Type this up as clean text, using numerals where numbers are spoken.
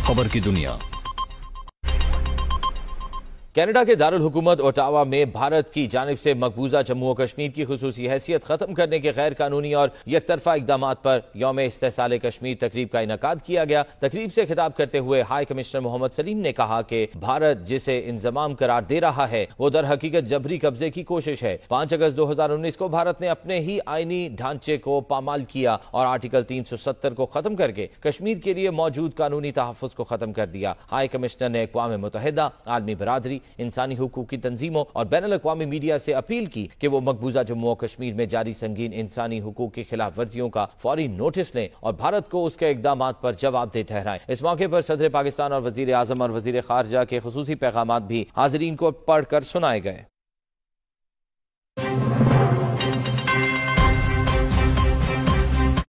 खबर की दुनिया। कनाडा के दारुल हुकूमत ओटावा में भारत की जानिब से मकबूजा जम्मू और कश्मीर की खुसूसी हैसियत खत्म करने के गैर कानूनी और यकतरफा इकदाम पर यौम इस्तेहसाल कश्मीर तकरीब का इनकाद किया गया। तकरीब से खिताब करते हुए हाई कमिश्नर मोहम्मद सलीम ने कहा कि भारत जिसे इंजमाम करार दे रहा है वो दर हकीकत जबरी कब्जे की कोशिश है। 5 अगस्त 2019 को भारत ने अपने ही आईनी ढांचे को पामाल किया और आर्टिकल 370 को खत्म करके कश्मीर के लिए मौजूद कानूनी तहफ़्फ़ुज़ को खत्म कर दिया। हाई कमिश्नर ने अक़वाम मुत्तहिदा, आलमी बरादरी, इंसानी हुकूक की तंजीमों और बैनुल अक़वामी मीडिया से अपील की कि वो मकबूजा जम्मू और कश्मीर में जारी संगीन इंसानी हुकूक की खिलाफ वर्जियों का फौरी नोटिस लें और भारत को उसके इक़दाम पर जवाबदेह ठहराएं। इस मौके पर सदर पाकिस्तान और वज़ीर आज़म और वज़ीर ख़ारजा के खुसूसी पैगाम भी हाज़रीन को पढ़कर सुनाए गए।